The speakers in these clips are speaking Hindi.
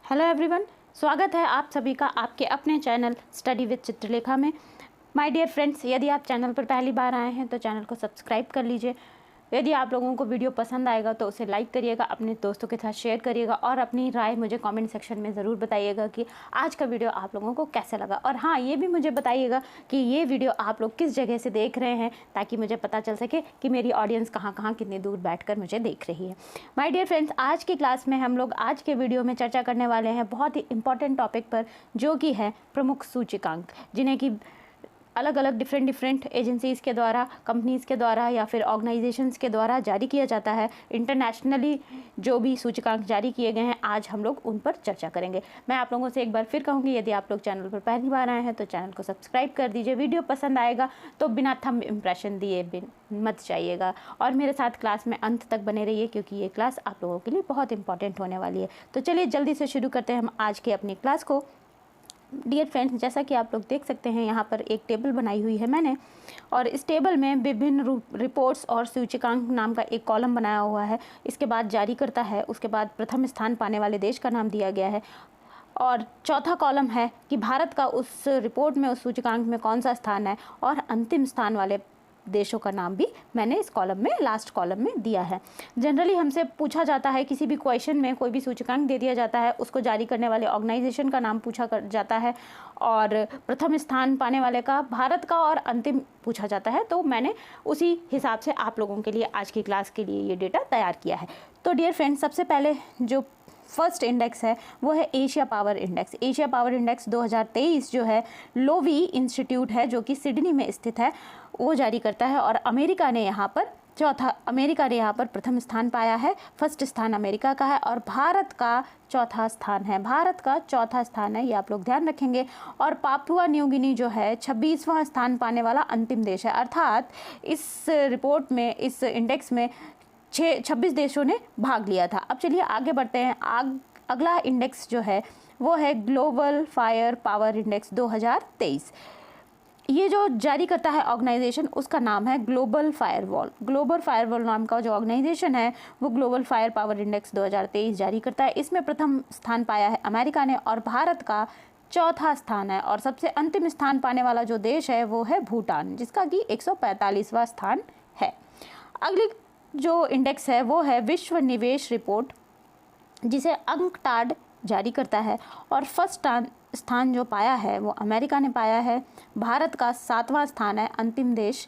हेलो एवरीवन, स्वागत है आप सभी का आपके अपने चैनल स्टडी विद चित्रलेखा में। माय डियर फ्रेंड्स, यदि आप चैनल पर पहली बार आए हैं तो चैनल को सब्सक्राइब कर लीजिए। यदि आप लोगों को वीडियो पसंद आएगा तो उसे लाइक करिएगा, अपने दोस्तों के साथ शेयर करिएगा और अपनी राय मुझे कमेंट सेक्शन में ज़रूर बताइएगा कि आज का वीडियो आप लोगों को कैसा लगा। और हाँ, ये भी मुझे बताइएगा कि ये वीडियो आप लोग किस जगह से देख रहे हैं, ताकि मुझे पता चल सके कि मेरी ऑडियंस कहाँ कहाँ कितनी दूर बैठकर मुझे देख रही है। माय डियर फ्रेंड्स, आज की क्लास में हम लोग आज के वीडियो में चर्चा करने वाले हैं बहुत ही इंपॉर्टेंट टॉपिक पर, जो कि है प्रमुख सूचकांक, जिन्हें कि अलग अलग डिफरेंट एजेंसीज़ के द्वारा, कंपनीज़ के द्वारा या फिर ऑर्गेनाइजेशंस के द्वारा जारी किया जाता है। इंटरनेशनली जो भी सूचकांक जारी किए गए हैं, आज हम लोग उन पर चर्चा करेंगे। मैं आप लोगों से एक बार फिर कहूँगी, यदि आप लोग चैनल पर पहली बार आए हैं तो चैनल को सब्सक्राइब कर दीजिए। वीडियो पसंद आएगा तो बिना थंब इम्प्रेशन दिए मत जाइएगा और मेरे साथ क्लास में अंत तक बने रहिए, क्योंकि ये क्लास आप लोगों के लिए बहुत इंपॉर्टेंट होने वाली है। तो चलिए जल्दी से शुरू करते हैं हम आज की अपनी क्लास को। डियर फ्रेंड्स, जैसा कि आप लोग देख सकते हैं, यहाँ पर एक टेबल बनाई हुई है मैंने, और इस टेबल में विभिन्न रिपोर्ट्स और सूचकांक नाम का एक कॉलम बनाया हुआ है। इसके बाद जारी करता है, उसके बाद प्रथम स्थान पाने वाले देश का नाम दिया गया है, और चौथा कॉलम है कि भारत का उस रिपोर्ट में, उस सूचकांक में कौन सा स्थान है, और अंतिम स्थान वाले देशों का नाम भी मैंने इस कॉलम में, लास्ट कॉलम में दिया है। जनरली हमसे पूछा जाता है, किसी भी क्वेश्चन में कोई भी सूचकांक दे दिया जाता है, उसको जारी करने वाले ऑर्गेनाइजेशन का नाम पूछा जाता है, और प्रथम स्थान पाने वाले का भारत का, और अंतिम पूछा जाता है। तो मैंने उसी हिसाब से आप लोगों के लिए आज की क्लास के लिए ये डेटा तैयार किया है। तो डियर फ्रेंड्स, सबसे पहले जो फर्स्ट इंडेक्स है वो है Asia power index. Asia power index 2023 जो है लोवी इंस्टीट्यूट है, जो कि सिडनी में स्थित है, वो जारी करता है। और अमेरिका ने यहाँ पर प्रथम स्थान पाया है। फर्स्ट स्थान अमेरिका का है और भारत का चौथा स्थान है। भारत का चौथा स्थान है, ये आप लोग ध्यान रखेंगे। और पापुआ न्यू गिनी जो है 26वां स्थान पाने वाला अंतिम देश है। अर्थात इस रिपोर्ट में, इस इंडेक्स में 26 देशों ने भाग लिया था। अब चलिए आगे बढ़ते हैं। अगला इंडेक्स जो है वो है ग्लोबल फायर पावर इंडेक्स 2023। ये जो जारी करता है ऑर्गेनाइजेशन, उसका नाम है ग्लोबल फायरवॉल। ग्लोबल फायरवॉल नाम का जो ऑर्गेनाइजेशन है वो ग्लोबल फायर पावर इंडेक्स 2023 जारी करता है। इसमें प्रथम स्थान पाया है अमेरिका ने, और भारत का चौथा स्थान है। और सबसे अंतिम स्थान पाने वाला जो देश है वो है भूटान, जिसका कि 145वां स्थान है। अगली जो इंडेक्स है वो है विश्व निवेश रिपोर्ट, जिसे अंकटाड जारी करता है। और फर्स्ट स्थान जो पाया है वो अमेरिका ने पाया है। भारत का 7वां स्थान है, अंतिम देश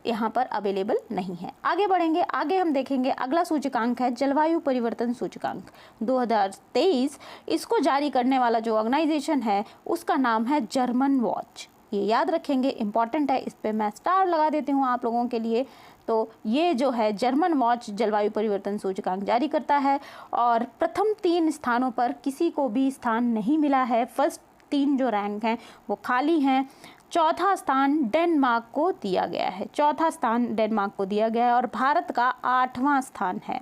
यहाँ पर अवेलेबल नहीं है। आगे बढ़ेंगे, आगे हम देखेंगे अगला सूचकांक है जलवायु परिवर्तन सूचकांक 2023। इसको जारी करने वाला जो ऑर्गेनाइजेशन है उसका नाम है जर्मन वॉच। ये याद रखेंगे, इंपॉर्टेंट है, इस पर मैं स्टार लगा देती हूँ आप लोगों के लिए। तो ये जो है जर्मन वॉच जलवायु परिवर्तन सूचकांक जारी करता है, और प्रथम 3 स्थानों पर किसी को भी स्थान नहीं मिला है। फर्स्ट 3 जो रैंक हैं वो खाली हैं। चौथा स्थान डेनमार्क को दिया गया है, चौथा स्थान डेनमार्क को दिया गया है, और भारत का 8वां स्थान है।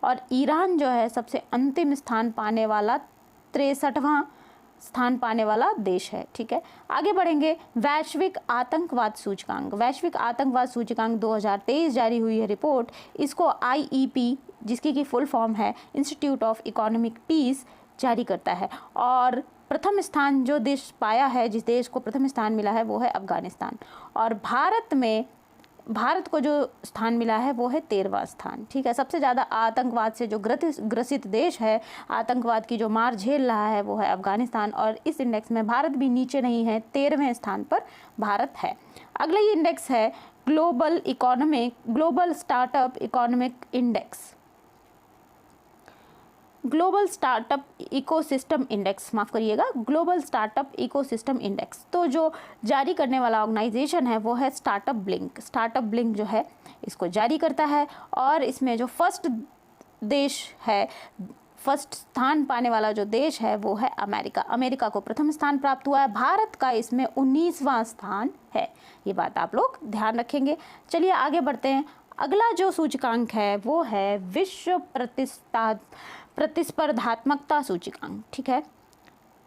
और ईरान जो है सबसे अंतिम स्थान पाने वाला 63वां स्थान पाने वाला देश है। ठीक है, आगे बढ़ेंगे। वैश्विक आतंकवाद सूचकांक, वैश्विक आतंकवाद सूचकांक 2023 जारी हुई है रिपोर्ट। इसको IEP, जिसकी की फुल फॉर्म है इंस्टीट्यूट ऑफ इकोनॉमिक पीस, जारी करता है। और प्रथम स्थान जो देश पाया है, जिस देश को प्रथम स्थान मिला है, वो है अफगानिस्तान। और भारत को जो स्थान मिला है वो है 13वां स्थान। ठीक है, सबसे ज़्यादा आतंकवाद से जो ग्रसित देश है, आतंकवाद की जो मार झेल रहा है, वो है अफगानिस्तान। और इस इंडेक्स में भारत भी नीचे नहीं है, 13वें स्थान पर भारत है। अगला ये इंडेक्स है global startup economic index, global startup ecosystem index, माफ़ करिएगा, ग्लोबल स्टार्टअप इकोसिस्टम इंडेक्स। तो जो जारी करने वाला ऑर्गेनाइजेशन है वो है स्टार्टअप ब्लिंक। स्टार्टअप ब्लिंक जो है इसको जारी करता है, और इसमें जो फर्स्ट देश है, फर्स्ट स्थान पाने वाला जो देश है वो है अमेरिका। अमेरिका को प्रथम स्थान प्राप्त हुआ है। भारत का इसमें 19वां स्थान है। ये बात आप लोग ध्यान रखेंगे। चलिए आगे बढ़ते हैं। अगला जो सूचकांक है वो है विश्व प्रतिस्पर्धात्मकता सूचकांक। ठीक है,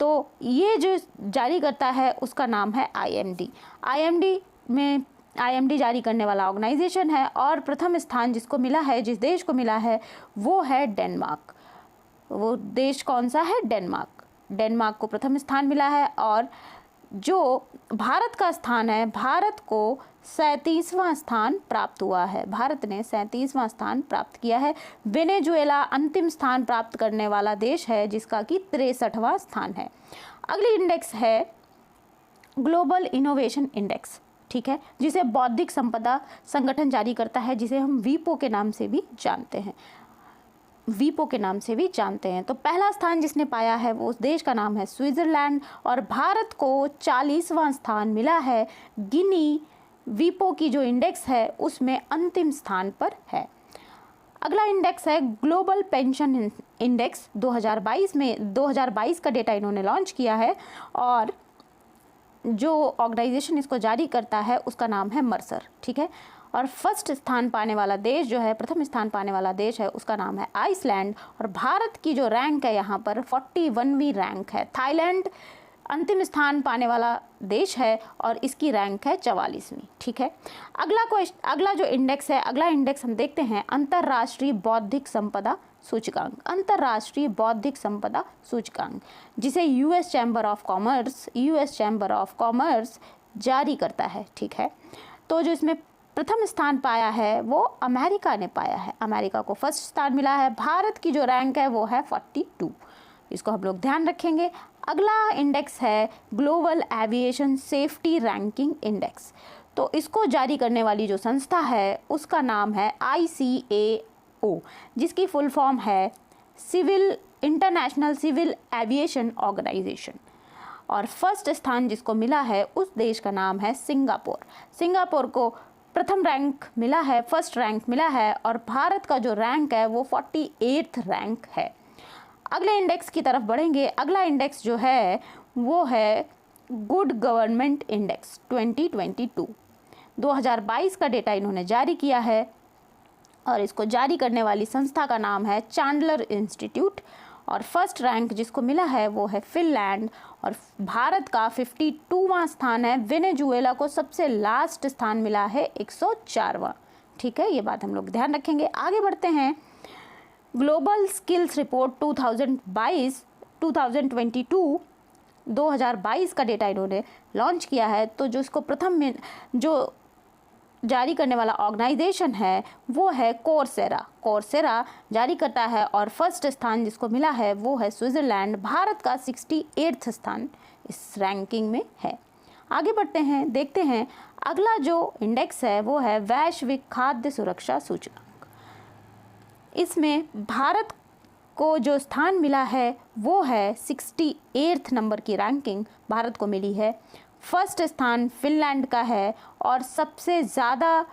तो ये जो जारी करता है उसका नाम है IMD। IMD जारी करने वाला ऑर्गेनाइजेशन है, और प्रथम स्थान जिसको मिला है, जिस देश को मिला है, वो है डेनमार्क। वो देश कौन सा है? डेनमार्क। डेनमार्क को प्रथम स्थान मिला है। और जो भारत का स्थान है, भारत को 37वां स्थान प्राप्त हुआ है। भारत ने 37वां स्थान प्राप्त किया है। वेनेजुएला अंतिम स्थान प्राप्त करने वाला देश है, जिसका कि 63वां स्थान है। अगली इंडेक्स है ग्लोबल इनोवेशन इंडेक्स, ठीक है, जिसे बौद्धिक संपदा संगठन जारी करता है, जिसे हम वीपो के नाम से भी जानते हैं। वीपो के नाम से भी जानते हैं। तो पहला स्थान जिसने पाया है वो उस देश का नाम है स्विट्जरलैंड, और भारत को 40वां स्थान मिला है। गिनी वीपो की जो इंडेक्स है उसमें अंतिम स्थान पर है। अगला इंडेक्स है ग्लोबल पेंशन इंडेक्स। 2022 का डेटा इन्होंने लॉन्च किया है, और जो ऑर्गेनाइजेशन इसको जारी करता है उसका नाम है मर्सर, ठीक है। और फर्स्ट स्थान पाने वाला देश जो है, प्रथम स्थान पाने वाला देश है, उसका नाम है आइसलैंड। और भारत की जो रैंक है यहाँ पर 41वीं रैंक है। थाईलैंड अंतिम स्थान पाने वाला देश है और इसकी रैंक है 44वीं, ठीक है। अगला जो इंडेक्स है, अगला इंडेक्स हम देखते हैं अंतर्राष्ट्रीय बौद्धिक संपदा सूचकांक। अंतर्राष्ट्रीय बौद्धिक संपदा सूचकांक, जिसे यूएस चैम्बर ऑफ कॉमर्स जारी करता है, ठीक है। तो जो इसमें प्रथम स्थान पाया है वो अमेरिका ने पाया है। अमेरिका को फर्स्ट स्थान मिला है। भारत की जो रैंक है वो है 42, इसको हम लोग ध्यान रखेंगे। अगला इंडेक्स है global aviation safety ranking index. तो इसको जारी करने वाली जो संस्था है उसका नाम है ICAO, जिसकी फुल फॉर्म है इंटरनेशनल सिविल एविएशन ऑर्गेनाइजेशन। और फर्स्ट स्थान जिसको मिला है उस देश का नाम है सिंगापुर। सिंगापुर को प्रथम रैंक मिला है, फर्स्ट रैंक मिला है, और भारत का जो रैंक है वो 48th रैंक है। अगले इंडेक्स की तरफ बढ़ेंगे। अगला इंडेक्स जो है वो है गुड गवर्नमेंट इंडेक्स 2022। 2022 का डेटा इन्होंने जारी किया है, और इसको जारी करने वाली संस्था का नाम है चांडलर इंस्टीट्यूट। और फर्स्ट रैंक जिसको मिला है वो है फिनलैंड, और भारत का 52वां स्थान है। वेनेजुएला को सबसे लास्ट स्थान मिला है 104वां, ठीक है। ये बात हम लोग ध्यान रखेंगे। आगे बढ़ते हैं। ग्लोबल स्किल्स रिपोर्ट 2022 का डेटा इन्होंने लॉन्च किया है। तो जो इसको जो जारी करने वाला ऑर्गेनाइजेशन है वो है कोर्सेरा जारी करता है, और फर्स्ट स्थान जिसको मिला है वो है स्विट्जरलैंड। भारत का 68th स्थान इस रैंकिंग में है। आगे बढ़ते हैं, देखते हैं अगला जो इंडेक्स है वो है वैश्विक खाद्य सुरक्षा सूचकांक। इसमें भारत को जो स्थान मिला है वो है 68th नंबर की रैंकिंग भारत को मिली है। फर्स्ट स्थान फिनलैंड का है, और सबसे ज़्यादा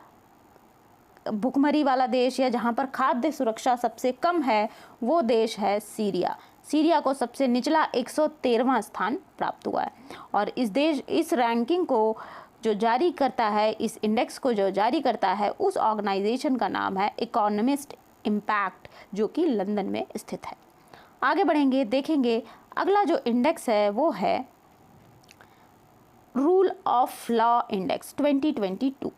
भुखमरी वाला देश या जहाँ पर खाद्य सुरक्षा सबसे कम है वो देश है सीरिया। सीरिया को सबसे निचला 113वां स्थान प्राप्त हुआ है। और इस रैंकिंग को जो जारी करता है, इस इंडेक्स को जो जारी करता है, उस ऑर्गेनाइजेशन का नाम है इकोनॉमिस्ट इम्पैक्ट, जो कि लंदन में स्थित है। आगे बढ़ेंगे, देखेंगे अगला जो इंडेक्स है वो है रूल ऑफ लॉ इंडेक्स 2022।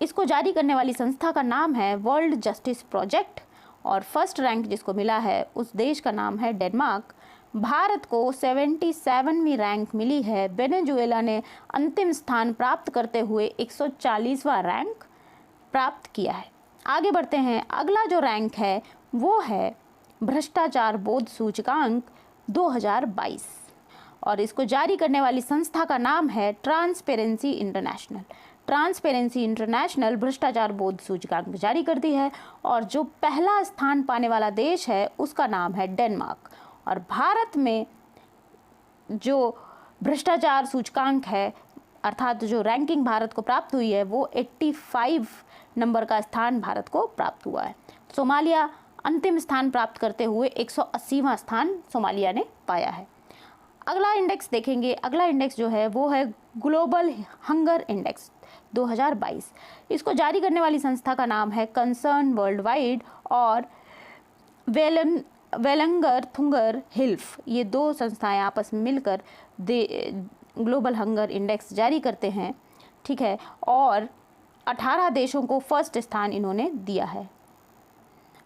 इसको जारी करने वाली संस्था का नाम है वर्ल्ड जस्टिस प्रोजेक्ट, और फर्स्ट रैंक जिसको मिला है उस देश का नाम है डेनमार्क। भारत को 77वीं रैंक मिली है। वेनेजुएला ने अंतिम स्थान प्राप्त करते हुए 140वां रैंक प्राप्त किया है। आगे बढ़ते हैं। अगला जो रैंक है वो है भ्रष्टाचार बोध सूचकांक 2022, और इसको जारी करने वाली संस्था का नाम है ट्रांसपेरेंसी इंटरनेशनल भ्रष्टाचार बोध सूचकांक जारी करती है। और जो पहला स्थान पाने वाला देश है उसका नाम है डेनमार्क। और भारत में जो भ्रष्टाचार सूचकांक है, अर्थात जो रैंकिंग भारत को प्राप्त हुई है वो 85 नंबर का स्थान भारत को प्राप्त हुआ है। सोमालिया अंतिम स्थान प्राप्त करते हुए 180वां स्थान सोमालिया ने पाया है। अगला इंडेक्स देखेंगे। अगला इंडेक्स जो है वो है ग्लोबल हंगर इंडेक्स 2022। इसको जारी करने वाली संस्था का नाम है कंसर्न वर्ल्ड वाइड, और वेलंगर थुंगर हिल्फ, ये दो संस्थाएं आपस में मिलकर ग्लोबल हंगर इंडेक्स जारी करते हैं, ठीक है। और 18 देशों को फर्स्ट स्थान इन्होंने दिया है।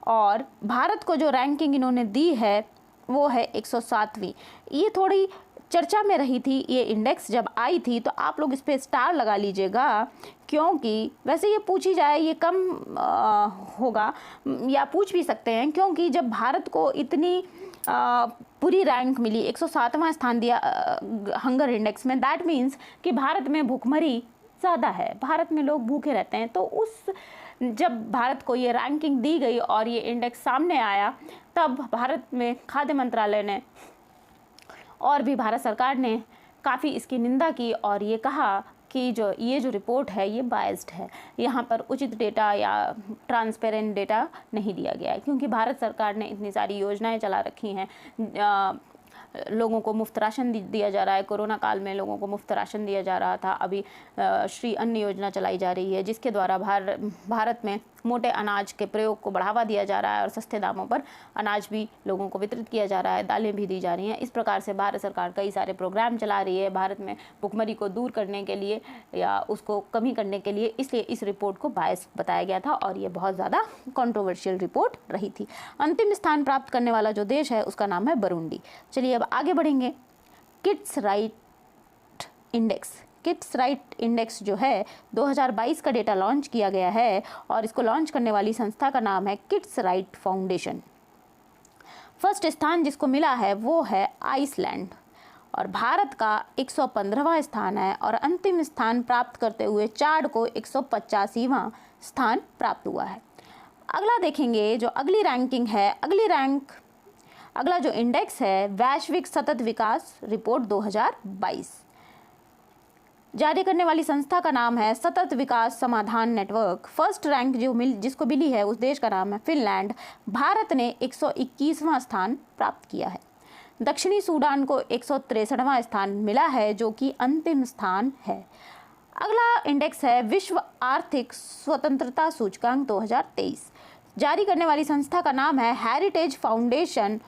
और भारत को जो रैंकिंग इन्होंने दी है वो है 107वीं। ये थोड़ी चर्चा में रही थी ये इंडेक्स जब आई थी, तो आप लोग इस पर स्टार लगा लीजिएगा, क्योंकि वैसे ये पूछी जाए ये कम होगा, या पूछ भी सकते हैं, क्योंकि जब भारत को इतनी पूरी रैंक मिली, 107वां स्थान दिया हंगर इंडेक्स में, दैट मीन्स कि भारत में भूखमरी ज़्यादा है, भारत में लोग भूखे रहते हैं। तो उस जब भारत को ये रैंकिंग दी गई और ये इंडेक्स सामने आया, तब भारत में खाद्य मंत्रालय ने और भी भारत सरकार ने काफ़ी इसकी निंदा की और ये कहा कि ये जो रिपोर्ट है ये बायस्ड है, यहाँ पर उचित डेटा या ट्रांसपेरेंट डेटा नहीं दिया गया है, क्योंकि भारत सरकार ने इतनी सारी योजनाएं चला रखी हैं। लोगों को मुफ्त राशन दिया जा रहा है, कोरोना काल में लोगों को मुफ्त राशन दिया जा रहा था, अभी श्री अन्न योजना चलाई जा रही है, जिसके द्वारा भारत में मोटे अनाज के प्रयोग को बढ़ावा दिया जा रहा है और सस्ते दामों पर अनाज भी लोगों को वितरित किया जा रहा है, दालें भी दी जा रही हैं। इस प्रकार से भारत सरकार कई सारे प्रोग्राम चला रही है भारत में भुखमरी को दूर करने के लिए या उसको कमी करने के लिए, इसलिए इस रिपोर्ट को बायस्ड बताया गया था और ये बहुत ज़्यादा कंट्रोवर्शियल रिपोर्ट रही थी। अंतिम स्थान प्राप्त करने वाला जो देश है उसका नाम है बुरुंडी। चलिए अब आगे बढ़ेंगे। Kids right index. Kids right index जो है 2022 का डेटा लॉन्च किया गया है और इसको लॉन्च करने वाली संस्था का नाम है किड्स राइट फाउंडेशन। फर्स्ट स्थान जिसको मिला है वो है आइसलैंड और भारत का 115वां स्थान है और अंतिम स्थान प्राप्त करते हुए चाड को 185वां स्थान प्राप्त हुआ है। अगला देखेंगे जो अगली रैंकिंग है, अगला जो इंडेक्स है वैश्विक सतत विकास रिपोर्ट 2022। जारी करने वाली संस्था का नाम है सतत विकास समाधान नेटवर्क। फर्स्ट रैंक जिसको मिली है उस देश का नाम है फिनलैंड। भारत ने 121वां स्थान प्राप्त किया है। दक्षिणी सूडान को 163वां स्थान मिला है जो कि अंतिम स्थान है। अगला इंडेक्स है विश्व आर्थिक स्वतंत्रता सूचकांक 2023। जारी करने वाली संस्था का नाम है हेरिटेज फाउंडेशन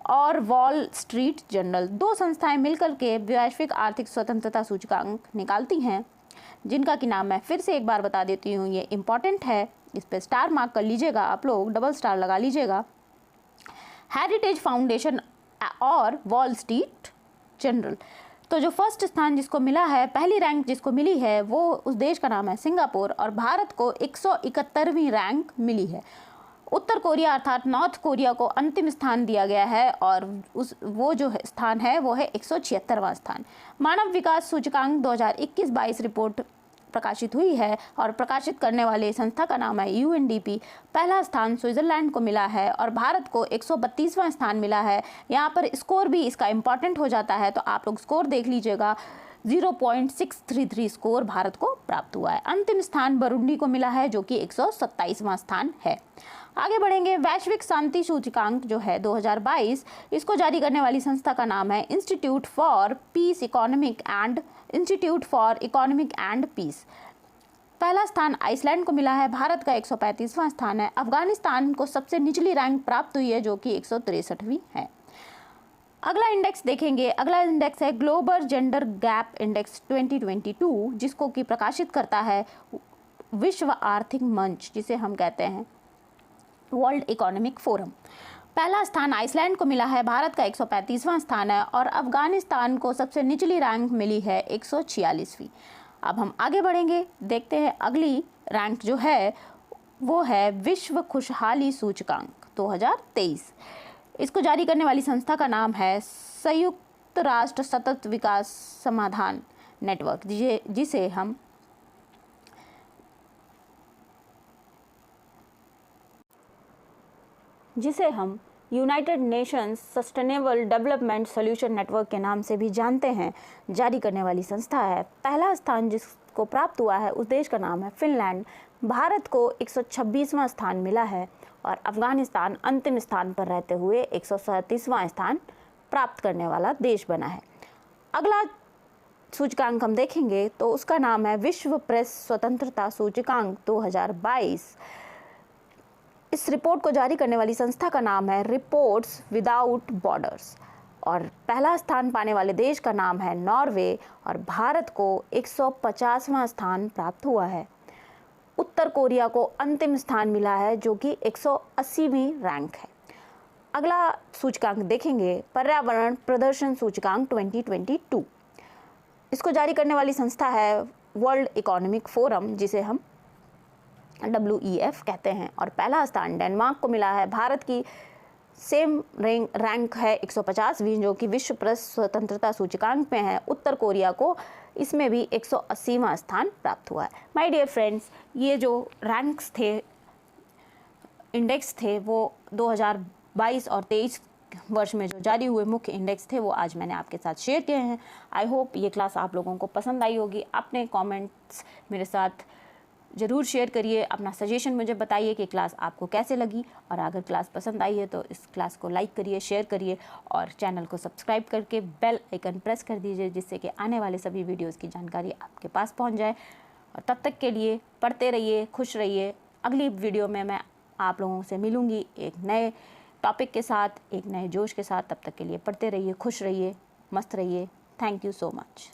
और वॉल स्ट्रीट जर्नल। दो संस्थाएं मिलकर के वैश्विक आर्थिक स्वतंत्रता सूचकांक निकालती हैं, जिनका कि नाम मैं फिर से एक बार बता देती हूँ, ये इम्पॉर्टेंट है, इस पे स्टार मार्क कर लीजिएगा, आप लोग डबल स्टार लगा लीजिएगा। हेरिटेज फाउंडेशन और वॉल स्ट्रीट जर्नल। तो जो फर्स्ट स्थान जिसको मिला है, पहली रैंक जिसको मिली है वो उस देश का नाम है सिंगापुर और भारत को 171वीं रैंक मिली है। उत्तर कोरिया अर्थात नॉर्थ कोरिया को अंतिम स्थान दिया गया है और वो जो स्थान है वो है 176वां स्थान। मानव विकास सूचकांक 2021-22 रिपोर्ट प्रकाशित हुई है और प्रकाशित करने वाले संस्था का नाम है UNDP। पहला स्थान स्विट्जरलैंड को मिला है और भारत को 132वां स्थान मिला है। यहाँ पर स्कोर भी इसका इम्पॉर्टेंट हो जाता है, तो आप लोग स्कोर देख लीजिएगा। 0.633 स्कोर भारत को प्राप्त हुआ है। अंतिम स्थान बुरुंडी को मिला है जो कि 127वां स्थान है। आगे बढ़ेंगे। वैश्विक शांति सूचकांक जो है 2022, इसको जारी करने वाली संस्था का नाम है institute for economic and peace. पहला स्थान आइसलैंड को मिला है। भारत का 135वां स्थान है। अफगानिस्तान को सबसे निचली रैंक प्राप्त हुई है जो कि 163वीं है। अगला इंडेक्स देखेंगे। अगला इंडेक्स है ग्लोबल जेंडर गैप इंडेक्स 2022, जिसको कि प्रकाशित करता है विश्व आर्थिक मंच, जिसे हम कहते हैं वर्ल्ड इकोनॉमिक फोरम। पहला स्थान आइसलैंड को मिला है। भारत का 135वां स्थान है और अफगानिस्तान को सबसे निचली रैंक मिली है 146वीं। अब हम आगे बढ़ेंगे, देखते हैं अगली रैंक जो है वो है विश्व खुशहाली सूचकांक 2023। इसको जारी करने वाली संस्था का नाम है संयुक्त राष्ट्र सतत विकास समाधान नेटवर्क, जिसे हम United Nations sustainable development solution network के नाम से भी जानते हैं। जारी करने वाली संस्था है। पहला स्थान जिसको प्राप्त हुआ है उस देश का नाम है फिनलैंड। भारत को 126वां स्थान मिला है और अफगानिस्तान अंतिम स्थान पर रहते हुए 137वां स्थान प्राप्त करने वाला देश बना है। अगला सूचकांक हम देखेंगे तो उसका नाम है विश्व प्रेस स्वतंत्रता सूचकांक 2022। इस रिपोर्ट को जारी करने वाली संस्था का नाम है रिपोर्ट्स विदाउट बॉर्डर्स और पहला स्थान पाने वाले देश का नाम है नॉर्वे और भारत को 150वां स्थान प्राप्त हुआ है। उत्तर कोरिया को अंतिम स्थान मिला है जो कि 180वीं रैंक है। अगला सूचकांक देखेंगे पर्यावरण प्रदर्शन सूचकांक 2022। इसको जारी करने वाली संस्था है वर्ल्ड इकोनॉमिक फोरम, जिसे हम WEF कहते हैं। और पहला स्थान डेनमार्क को मिला है। भारत की सेम रैंक है 150वीं, जो कि विश्व प्रेस स्वतंत्रता सूचकांक में है। उत्तर कोरिया को इसमें भी 180वां स्थान प्राप्त हुआ है। माय डियर फ्रेंड्स, ये जो रैंक्स थे, इंडेक्स थे, वो 2022 और 23 वर्ष में जो जारी हुए मुख्य इंडेक्स थे वो आज मैंने आपके साथ शेयर किए हैं। आई होप ये क्लास आप लोगों को पसंद आई होगी। अपने कमेंट्स मेरे साथ ज़रूर शेयर करिए, अपना सजेशन मुझे बताइए कि क्लास आपको कैसे लगी, और अगर क्लास पसंद आई है तो इस क्लास को लाइक करिए, शेयर करिए और चैनल को सब्सक्राइब करके बेल आइकन प्रेस कर दीजिए, जिससे कि आने वाले सभी वीडियोस की जानकारी आपके पास पहुंच जाए। और तब तक के लिए पढ़ते रहिए, खुश रहिए। अगली वीडियो में मैं आप लोगों से मिलूँगी एक नए टॉपिक के साथ, एक नए जोश के साथ। तब तक के लिए पढ़ते रहिए, खुश रहिए, मस्त रहिए। Thank you so much.